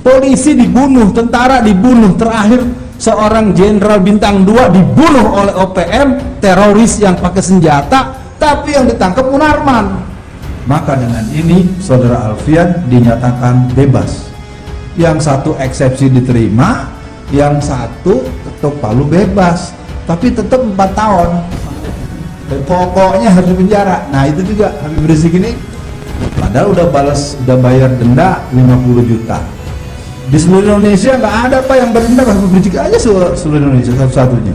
polisi dibunuh, tentara dibunuh, terakhir seorang jenderal bintang 2 dibunuh oleh OPM, teroris yang pakai senjata, tapi yang ditangkap Munarman. Maka dengan ini saudara Alfian dinyatakan bebas. Yang satu eksepsi diterima, yang satu ketuk palu bebas, tapi tetap 4 tahun. Pokoknya harus di penjara. Nah itu juga Habib Rizik ini, padahal udah bayar denda 50 juta. Di seluruh Indonesia nggak ada apa yang berdenda, Habib Rizik aja seluruh Indonesia satu-satunya.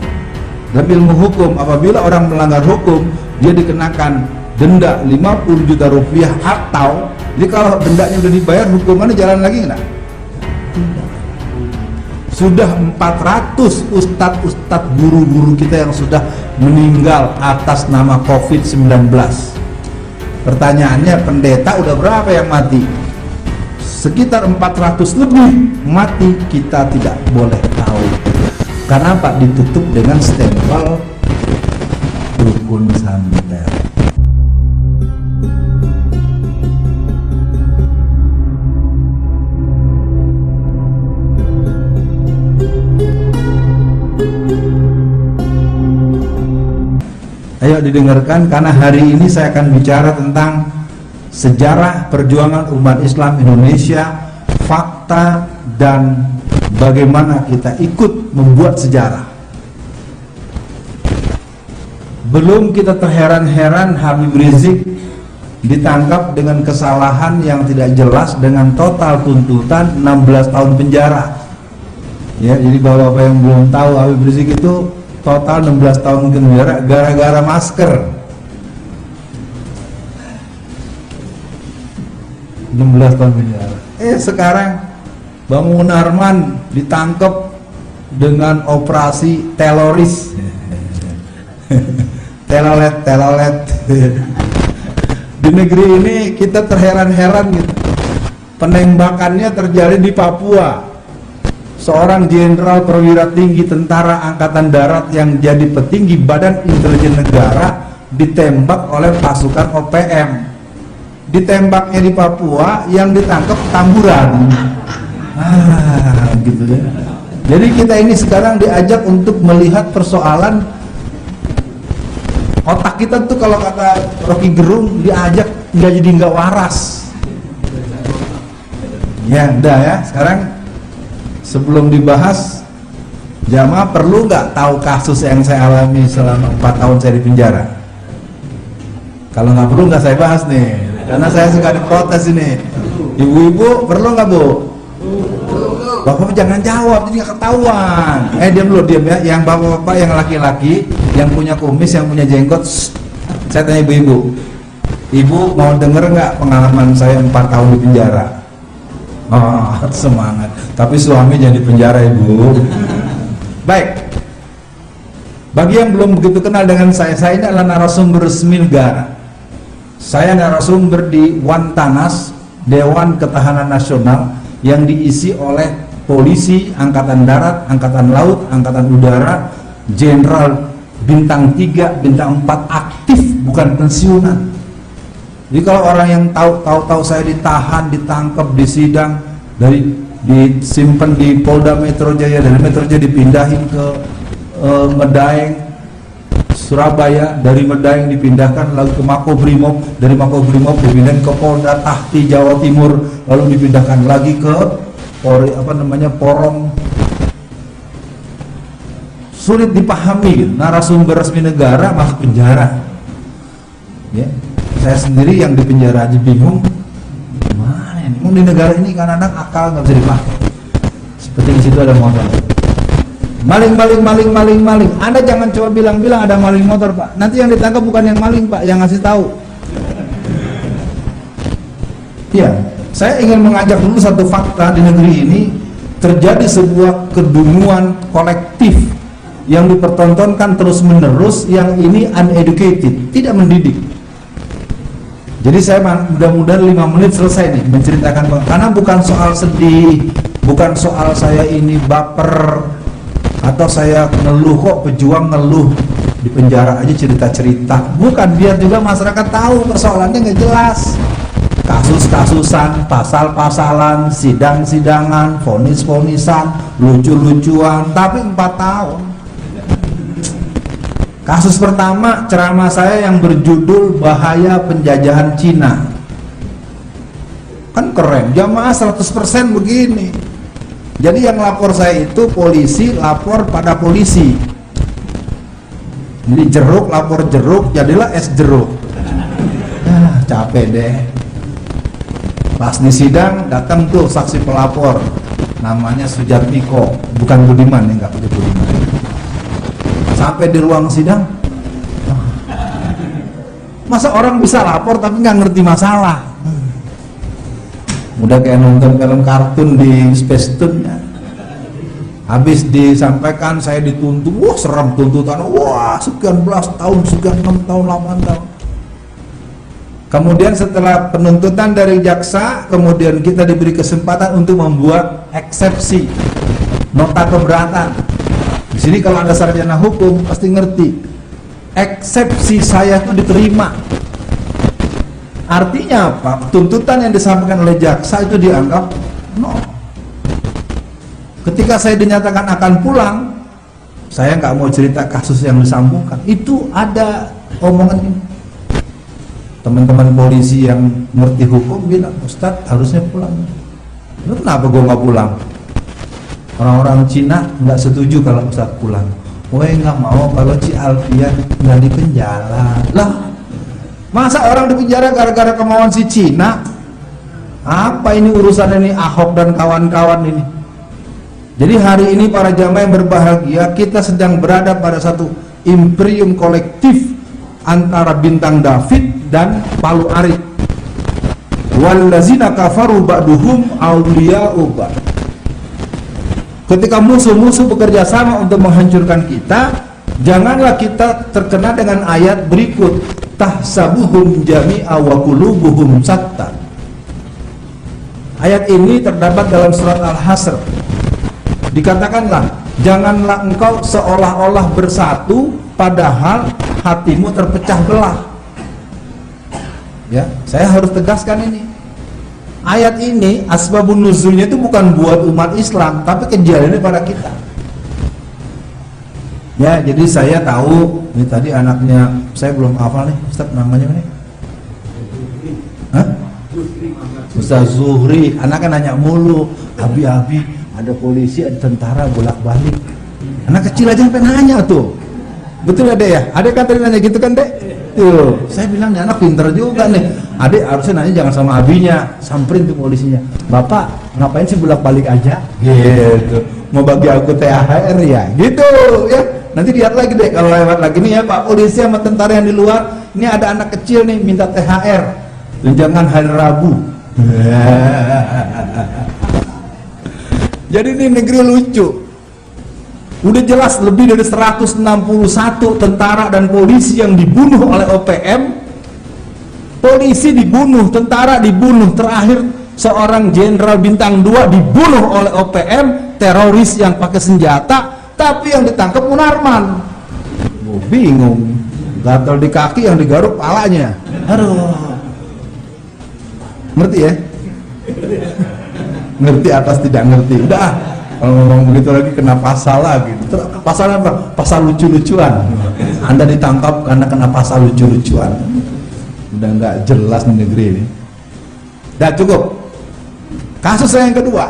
Dalam ilmu hukum, apabila orang melanggar hukum, dia dikenakan denda 50 juta rupiah, atau jadi kalau dendanya udah dibayar, hukumannya jalan lagi nggak? Sudah 400 ustadz guru-guru kita yang sudah meninggal atas nama COVID-19. Pertanyaannya, pendeta udah berapa yang mati? Sekitar 400 lebih mati, kita tidak boleh tahu. Karena apa? Ditutup dengan stempel dukun santet. Ayo didengarkan, karena hari ini saya akan bicara tentang sejarah perjuangan umat Islam Indonesia, fakta, dan bagaimana kita ikut membuat sejarah. Belum kita terheran-heran Habib Rizik ditangkap dengan kesalahan yang tidak jelas dengan total tuntutan 16 tahun penjara. Ya, jadi bapak-bapak yang belum tahu, Habib Rizik itu total 16 tahun penjara gara-gara masker. 16 tahun penjara. Sekarang Bang Munarman ditangkap dengan operasi teroris. telolet. Di negeri ini kita terheran-heran gitu. Penembakannya terjadi di Papua. Seorang jenderal perwira tinggi tentara angkatan darat yang jadi petinggi Badan Intelijen Negara ditembak oleh pasukan OPM. Ditembaknya di Papua, yang ditangkap Tamburan. Gitu ya. Jadi kita ini sekarang diajak untuk melihat persoalan otak kita tuh, kalau kata Rocky Gerung, diajak nggak waras. Ya udah ya, sekarang sebelum dibahas, jamaah perlu nggak tahu kasus yang saya alami selama 4 tahun saya di penjara? Kalau nggak perlu nggak saya bahas nih, karena saya suka diprotes ini. Ibu-ibu perlu nggak bu? Bapak jangan jawab, jadi nggak ketahuan. Diam dulu, diam ya. Yang bapak-bapak, yang laki-laki, yang punya kumis, yang punya jenggot, saya tanya ibu-ibu. Ibu mau denger nggak pengalaman saya 4 tahun di penjara? Oh, semangat. Tapi suami jadi penjara, ibu. Baik. Bagi yang belum begitu kenal dengan saya ini adalah narasumber resmi negara. Saya narasumber di Wantanas, Dewan Ketahanan Nasional, yang diisi oleh polisi, angkatan darat, angkatan laut, angkatan udara, jenderal bintang 3, bintang 4 aktif, bukan pensiunan. Jadi kalau orang yang tahu saya ditahan, ditangkap, disidang, disimpan di Polda Metro Jaya, dari Metro Jaya dipindahin ke Medaeng, Surabaya, dari Medaeng dipindahkan lalu ke Makobrimob, dari Makobrimob dipindahkan ke Polda Tahti Jawa Timur, lalu dipindahkan lagi ke Porong. Sulit dipahami gitu. Narasumber resmi negara masuk penjara. Ya. Saya sendiri yang di penjara aja bingung, gimana ini? Di negara ini kan anak akal nggak bisa dipakai. Seperti di situ ada motor. Maling. Anda jangan coba bilang ada maling motor, Pak. Nanti yang ditangkap bukan yang maling, Pak, yang ngasih tahu. Ya, saya ingin mengajak dulu satu fakta. Di negeri ini terjadi sebuah kedunguan kolektif yang dipertontonkan terus-menerus, yang ini uneducated, tidak mendidik. Jadi saya mudah-mudahan 5 menit selesai nih menceritakan, karena bukan soal sedih, bukan soal saya ini baper atau saya ngeluh, kok pejuang ngeluh di penjara aja cerita-cerita, bukan, biar juga masyarakat tahu persoalannya nggak jelas. kasus-kasusan, pasal-pasalan, sidang-sidangan, vonis-vonisan, lucu-lucuan, tapi 4 tahun. Kasus pertama ceramah saya yang berjudul Bahaya Penjajahan Cina. Kan keren, jamaah 100% begini. Jadi yang lapor saya itu polisi lapor pada polisi. Jadi jeruk lapor jeruk, jadilah es jeruk. Capek deh. Pas di sidang datang tuh saksi pelapor, namanya Sujatmiko, bukan Budiman ya, nggak pakai Budiman. Sampai di ruang sidang, masa orang bisa lapor tapi nggak ngerti masalah. Udah kayak nonton film kartun di Space Tune ya. Habis disampaikan saya dituntut, wah serem tuntutan, wah sekian belas tahun, sekian 6 tahun, 8 tahun. Kemudian setelah penuntutan dari jaksa, kemudian kita diberi kesempatan untuk membuat eksepsi, nota keberatan. Di sini kalau Anda sarjana hukum pasti ngerti. Eksepsi saya itu diterima. Artinya apa? Tuntutan yang disampaikan oleh jaksa itu dianggap nol. Ketika saya dinyatakan akan pulang, saya nggak mau cerita kasus yang disambungkan. Itu ada omongan ini. Teman-teman polisi yang ngerti hukum bilang, Ustadz harusnya pulang. Lu kenapa gue nggak pulang? Orang-orang Cina nggak setuju kalau Ustadz pulang. Woi nggak mau kalau Ci Alfian nggak di penjara. Lah, masa orang di penjara gara-gara kemauan si Cina? Apa ini urusan ini Ahok dan kawan-kawan ini? Jadi hari ini para jamaah yang berbahagia, kita sedang berada pada satu imperium kolektif antara Bintang David dan Palu Arit. Wallazina kafaru ba'duhum awliya'u ba'd. Ketika musuh-musuh bekerja sama untuk menghancurkan kita, janganlah kita terkena dengan ayat berikut, tahsabuhum jami'a wa qulubuhum shatta. Ayat ini terdapat dalam surat Al-Hasr. Dikatakanlah, janganlah engkau seolah-olah bersatu padahal hatimu terpecah belah. Ya, saya harus tegaskan ini. Ayat ini asbabun nuzulnya itu bukan buat umat Islam, tapi kejadiannya pada kita. Ya, jadi saya tahu ini tadi anaknya, saya belum hafal nih, Ustaz namanya nih. Hah? Ustaz Zuhri, anaknya nanya mulu, abi-abi, ada polisi, ada tentara bolak-balik. Anak kecil aja sampai nanya tuh. Betul ada ya? Ada kan tadi nanya gitu kan, Dek? Tuh, saya bilang nih anak pinter juga nih. Adik harusnya nanya jangan sama abinya, samperin tuh polisinya. Bapak ngapain sih bolak-balik aja? Gitu. Mau bagi aku THR ya? Gitu ya. Nanti lihat lagi deh kalau lewat lagi nih ya Pak polisi sama tentara yang di luar. Ini ada anak kecil nih minta THR. Tunjangan hari Rabu. Jadi ini negeri lucu. Udah jelas lebih dari 161 tentara dan polisi yang dibunuh oleh OPM. Polisi dibunuh, tentara dibunuh, terakhir seorang jenderal bintang 2 dibunuh oleh OPM, teroris yang pakai senjata, tapi yang ditangkap Munarman. Oh, bingung, gatal di kaki yang digaruk palanya. Aduh, ngerti ya? Ngerti atas tidak ngerti. Udah, kalau ngomong begitu lagi kena pasal lagi. Pasal apa? Pasal lucu-lucuan. Anda ditangkap karena kena pasal lucu-lucuan. Udah nggak jelas di negeri ini. Dah cukup. Kasus saya yang kedua.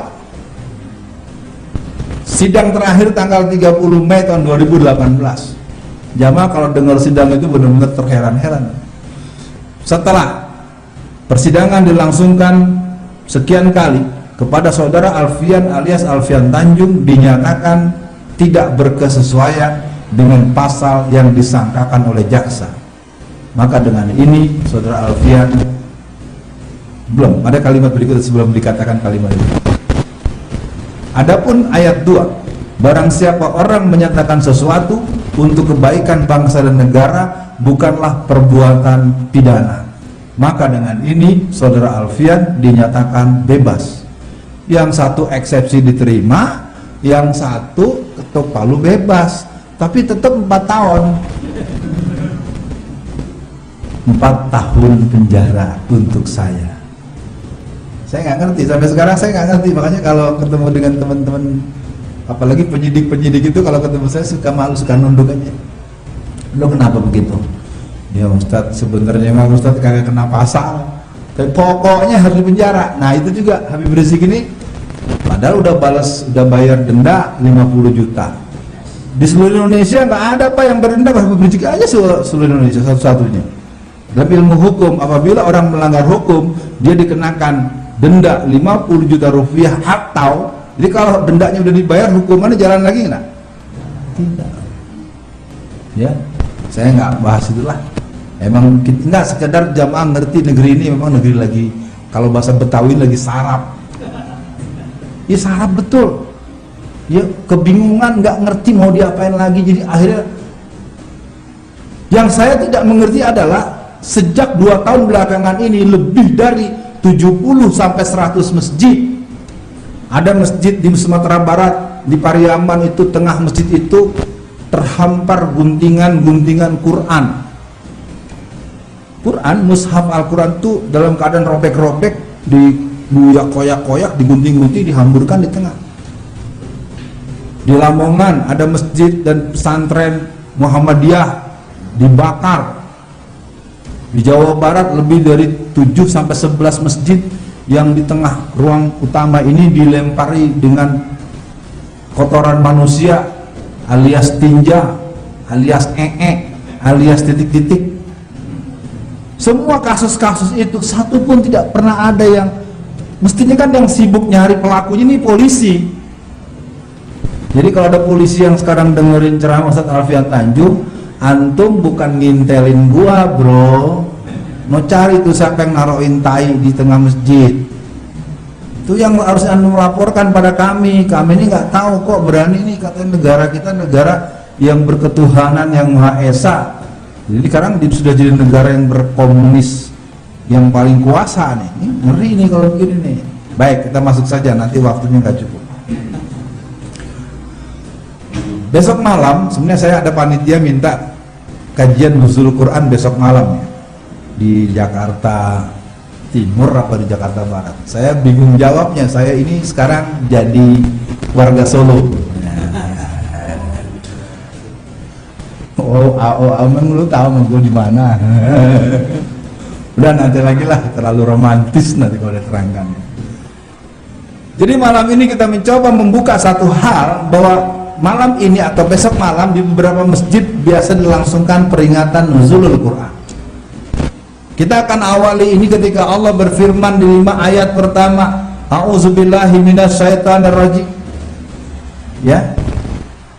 Sidang terakhir tanggal 30 Mei tahun 2018. Jamaah kalau dengar sidang itu benar-benar terheran-heran. Setelah persidangan dilangsungkan sekian kali, kepada saudara Alfian alias Alfian Tanjung dinyatakan tidak berkesesuaian dengan pasal yang disangkakan oleh jaksa. Maka dengan ini saudara Alfian belum ada kalimat berikut sebelum dikatakan kalimat ini. Adapun ayat 2, barang siapa orang menyatakan sesuatu untuk kebaikan bangsa dan negara bukanlah perbuatan pidana. Maka dengan ini saudara Alfian dinyatakan bebas. Yang satu eksepsi diterima, yang satu ketok palu bebas, tapi tetap 4 tahun. 4 tahun penjara untuk saya. Saya nggak ngerti, sampai sekarang saya nggak ngerti. Makanya kalau ketemu dengan teman-teman, apalagi penyidik-penyidik itu, kalau ketemu saya suka malu, suka nunduk aja. Lo kenapa begitu? Ya Ustadz, sebenarnya memang Ustadz kagak kena pasal, tapi pokoknya harus dipenjara. Nah itu juga Habib Rizik ini, padahal udah bayar denda 50 juta. Di seluruh Indonesia nggak ada Pak yang berdenda, Habib Rizik aja seluruh Indonesia satu-satunya. Dalam ilmu hukum, apabila orang melanggar hukum, dia dikenakan denda 50 juta rupiah atau, jadi kalau dendanya udah dibayar, hukumannya jalan lagi nggak? Tidak. Ya, saya nggak bahas itulah. Emang nggak sekedar jamaah ngerti negeri ini memang negeri lagi, kalau bahasa Betawi lagi sarap. Ya sarap betul. Ya kebingungan, nggak ngerti mau diapain lagi. Jadi akhirnya yang saya tidak mengerti adalah sejak 2 tahun belakangan ini lebih dari 70 sampai 100 masjid. Ada masjid di Sumatera Barat, di Pariaman itu, tengah masjid itu terhampar guntingan-guntingan Quran, mushaf Al-Quran tuh dalam keadaan robek-robek, dibuyak koyak-koyak, digunting-gunting, dihamburkan di tengah. Di Lamongan ada masjid dan pesantren Muhammadiyah dibakar. Di Jawa Barat lebih dari 7 sampai 11 masjid yang di tengah ruang utama ini dilempari dengan kotoran manusia, alias tinja, alias alias titik-titik. Semua kasus-kasus itu satu pun tidak pernah ada yang, mestinya kan yang sibuk nyari pelakunya ini polisi. Jadi kalau ada polisi yang sekarang dengerin ceramah Ustadz Alfian Tanjung, antum bukan ngintelin gua bro, mau cari tuh siapa yang naruhin tai di tengah masjid. Itu yang harus antum laporkan pada kami. Kami ini nggak tahu kok, berani nih katanya negara kita negara yang berketuhanan yang Maha Esa. Jadi sekarang sudah jadi negara yang berkomunis, yang paling kuasa nih. Ini ngeri nih kalau begini nih. Baik, kita masuk saja, nanti waktunya nggak cukup. Besok malam sebenarnya saya ada panitia minta kajian nuzul Quran besok malam ya, di Jakarta Timur apa di Jakarta Barat. Saya bingung jawabnya. Saya ini sekarang jadi warga Solo. Emang lu tahu gue di mana? Udah nanti lagi lah, terlalu romantis nanti kalau diterangkan. Jadi malam ini kita mencoba membuka satu hal, bahwa malam ini atau besok malam di beberapa masjid biasa dilangsungkan peringatan nuzulul Quran. Kita akan awali ini ketika Allah berfirman di 5 ayat pertama, A'udzubillahi minasyaitonirrajim. Ya.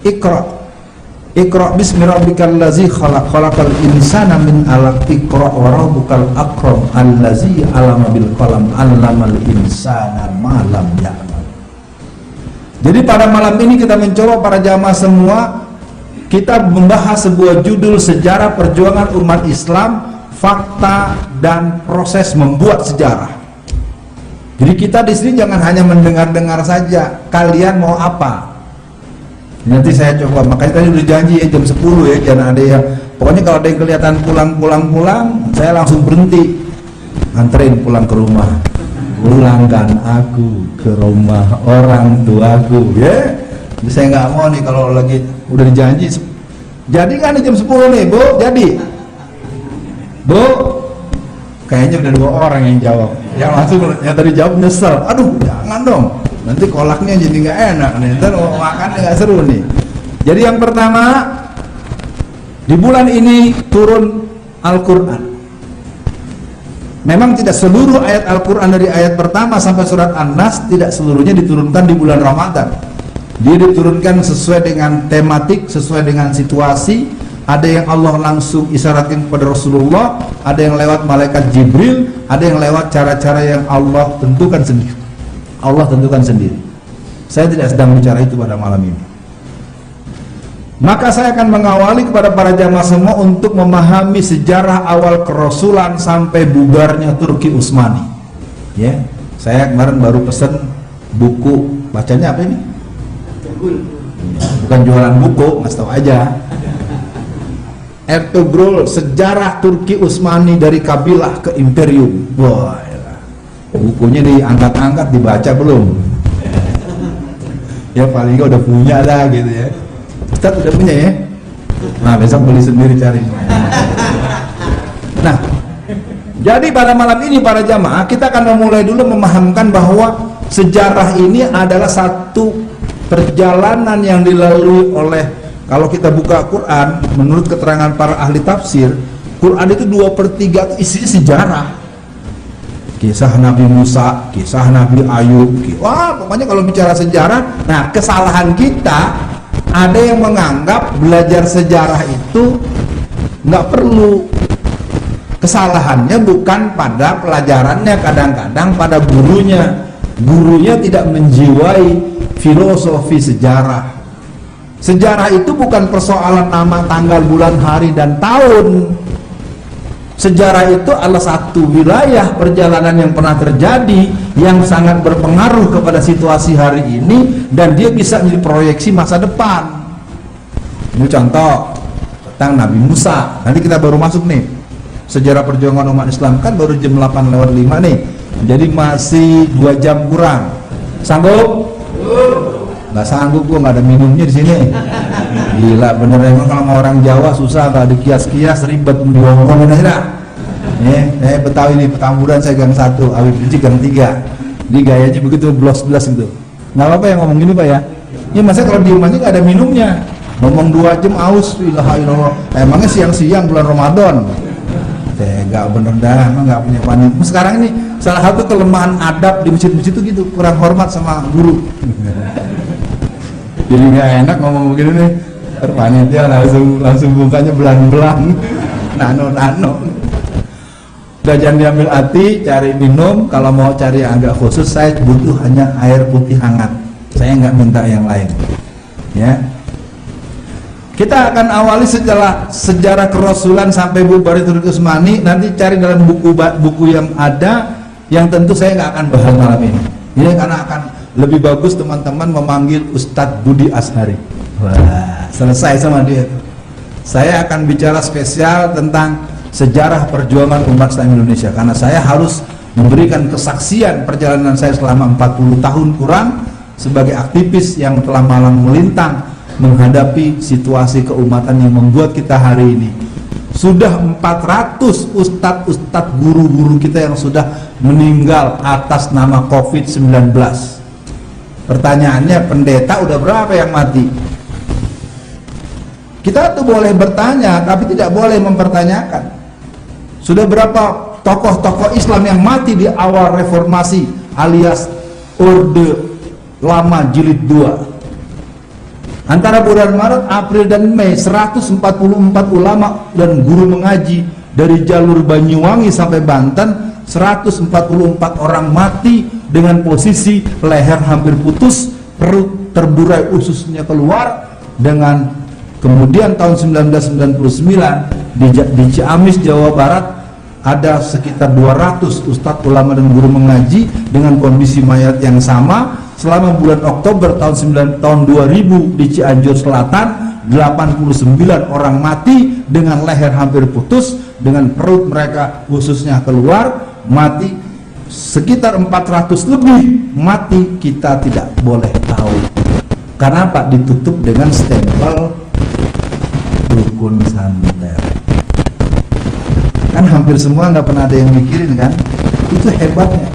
Iqra bismi rabbikal ladzi khalaq, khalaqal insana min 'alaq, iqra wa rabbukal akram allazi 'allama bil qalam 'allamal insana ma lam ya'lam. Jadi pada malam ini kita mencoba para jamaah semua, kita membahas sebuah judul sejarah perjuangan umat Islam, fakta dan proses membuat sejarah. Jadi kita di sini jangan hanya mendengar-dengar saja. Kalian mau apa? Nanti saya coba. Makanya tadi udah janji ya jam 10 ya, jangan ada yang, pokoknya kalau ada yang kelihatan pulang, saya langsung berhenti, anterin pulang ke rumah. Pulangkan aku ke rumah orang tuaku, ya. Jadi saya nggak mau nih kalau lagi udah dijanji. Jadi kan jam 10 nih, Bu. Jadi, Bu, kayaknya udah 2 orang yang jawab. Yang langsung yang tadi jawab nyesel. Aduh, jangan dong. Nanti kolaknya jadi nggak enak nih. Ntar makannya nggak seru nih. Jadi yang pertama, di bulan ini turun Al-Quran. Memang tidak seluruh ayat Al-Quran dari ayat pertama sampai surat An-Nas tidak seluruhnya diturunkan di bulan Ramadan. Dia diturunkan sesuai dengan tematik, sesuai dengan situasi. Ada yang Allah langsung isyaratkan kepada Rasulullah, ada yang lewat malaikat Jibril, ada yang lewat cara-cara yang Allah tentukan sendiri. Saya tidak sedang bicara itu pada malam ini. Maka saya akan mengawali kepada para jamaah semua untuk memahami sejarah awal kerasulan sampai bubarnya Turki Utsmani. Ya, saya kemarin baru pesan buku, bacanya apa ini? Bukan jualan buku, nggak tahu aja. Ertugrul, sejarah Turki Utsmani dari kabilah ke imperium. Wah, bukunya diangkat-angkat, dibaca belum? Ya paling nggak udah punya lah gitu ya. Ustaz udah punya ya? Nah besok beli sendiri cari. Nah, jadi pada malam ini para jamaah kita akan memulai dulu memahamkan bahwa sejarah ini adalah satu perjalanan yang dilalui oleh, kalau kita buka Quran, menurut keterangan para ahli tafsir, Quran itu 2/3 isinya sejarah. Kisah Nabi Musa, kisah Nabi Ayub, wah pokoknya kalau bicara sejarah. Nah kesalahan kita, ada yang menganggap belajar sejarah itu nggak perlu. Kesalahannya bukan pada pelajarannya, kadang-kadang pada gurunya. Gurunya tidak menjiwai filosofi sejarah. Sejarah itu bukan persoalan nama, tanggal, bulan, hari, dan tahun. Sejarah itu adalah satu wilayah perjalanan yang pernah terjadi, yang sangat berpengaruh kepada situasi hari ini, dan dia bisa menjadi proyeksi masa depan. Ini contoh tentang Nabi Musa. Nanti kita baru masuk nih, sejarah perjuangan umat Islam, kan baru jam 8:05 nih, jadi masih 2 jam kurang. Sanggup? Nggak sanggup, gua nggak ada minumnya di sini. Gila bener emang, kalau sama orang Jawa susah, kalau dikias-kias ribet, diomongin aja dah. Saya Betawi nih, Petamburan saya gang 1, Habib Rizik gang 3. Di gayanya begitu blos-blos gitu. Nggak apa-apa yang ngomong gini Pak ya. Ya masa kalau di rumahnya nggak ada minumnya, ngomong 2 jam aus, ilaha illallah. Emangnya siang-siang bulan Ramadan? Nggak bener dah, emang nggak punya panitia. Sekarang ini salah satu kelemahan adab di masjid-masjid itu gitu, kurang hormat sama guru. Jadi nggak enak ngomong begini nih, panitia langsung bukanya belang-belang, nano. Udah jangan diambil hati, cari minum. Kalau mau cari yang agak khusus, saya butuh hanya air putih hangat. Saya nggak minta yang lain. Ya. Kita akan awali sejarah kerasulan sampai bubar Turki Utsmani. Nanti cari dalam buku yang ada, yang tentu saya nggak akan bahas malam ini. Ya, karena akan lebih bagus teman-teman memanggil Ustadz Budi Ashari. Wah, selesai sama dia. Saya akan bicara spesial tentang sejarah perjuangan umat Islam Indonesia, karena saya harus memberikan kesaksian perjalanan saya selama 40 tahun kurang sebagai aktivis yang telah malang melintang menghadapi situasi keumatan yang membuat kita hari ini. Sudah 400 ustadz guru-guru kita yang sudah meninggal atas nama COVID-19. Pertanyaannya, pendeta udah berapa yang mati? Kita tuh boleh bertanya, tapi tidak boleh mempertanyakan. Sudah berapa tokoh-tokoh Islam yang mati di awal reformasi alias Orde Lama Jilid 2? Antara bulan Maret, April, dan Mei, 144 ulama dan guru mengaji dari jalur Banyuwangi sampai Banten, 144 orang mati dengan posisi leher hampir putus, perut terburai, ususnya keluar. Dengan kemudian tahun 1999 di Ciamis, Jawa Barat, ada sekitar 200 ustadz, ulama, dan guru mengaji dengan kondisi mayat yang sama. Selama bulan Oktober tahun 2000 di Cianjur Selatan, 89 orang mati dengan leher hampir putus, dengan perut mereka khususnya keluar, mati. Sekitar 400 lebih mati, kita tidak boleh tahu. Karena apa? Ditutup dengan stempel dukun santet. Kan hampir semua nggak pernah ada yang mikirin kan? Itu hebatnya.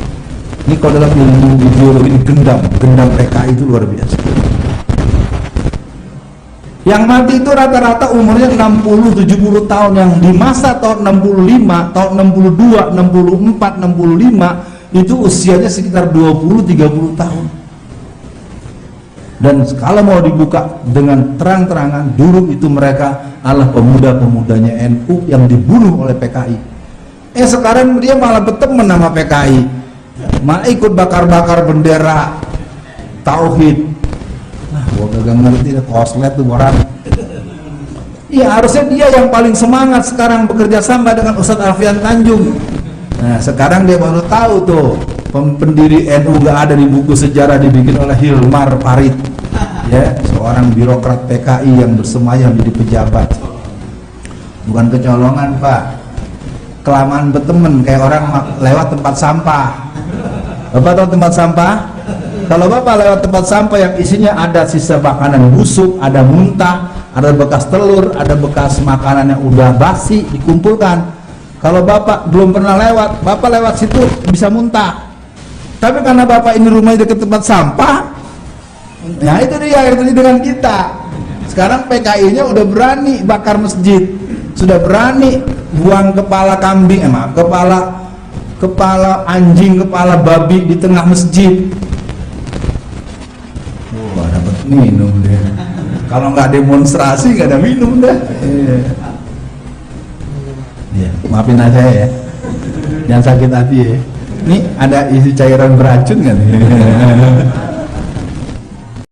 Ini kalau dalam ilmu ideologi ini gendam PKI itu luar biasa. Yang mati itu rata-rata umurnya 60-70 tahun, yang di masa tahun 65, tahun 62, 64, 65 itu usianya sekitar 20-30 tahun. Dan kalau mau dibuka dengan terang-terangan, dulu itu mereka adalah pemuda-pemudanya NU yang dibunuh oleh PKI. Sekarang dia malah berteman sama PKI, malah ikut bakar-bakar bendera tauhid. Nah, gua kagak ngerti deh, koslet tuh orang. Iya, harusnya dia yang paling semangat sekarang bekerja sama dengan Ustadz Alfian Tanjung. Nah, sekarang dia baru tahu tuh pendiri NU gak ada di buku sejarah dibikin oleh Hilmar Farid, ya, seorang birokrat PKI yang bersemayam jadi pejabat. Bukan kecolongan Pak, kelamaan berteman kayak orang lewat tempat sampah. Bapak tahu tempat sampah? Kalau Bapak lewat tempat sampah yang isinya ada sisa makanan busuk, ada muntah, ada bekas telur, ada bekas makanan yang udah basi dikumpulkan. Kalau Bapak belum pernah lewat, Bapak lewat situ bisa muntah. Tapi karena Bapak ini rumahnya dekat tempat sampah, ya itu dia yang terjadi dengan kita. Sekarang PKI-nya udah berani bakar masjid, sudah berani buang kepala kambing, kepala anjing, kepala babi di tengah masjid. Wah, dapat minum deh. Kalau nggak demonstrasi nggak ada minum deh. Ya, maafin aja ya. Jangan sakit hati ya. Ini ada isi cairan beracun kan?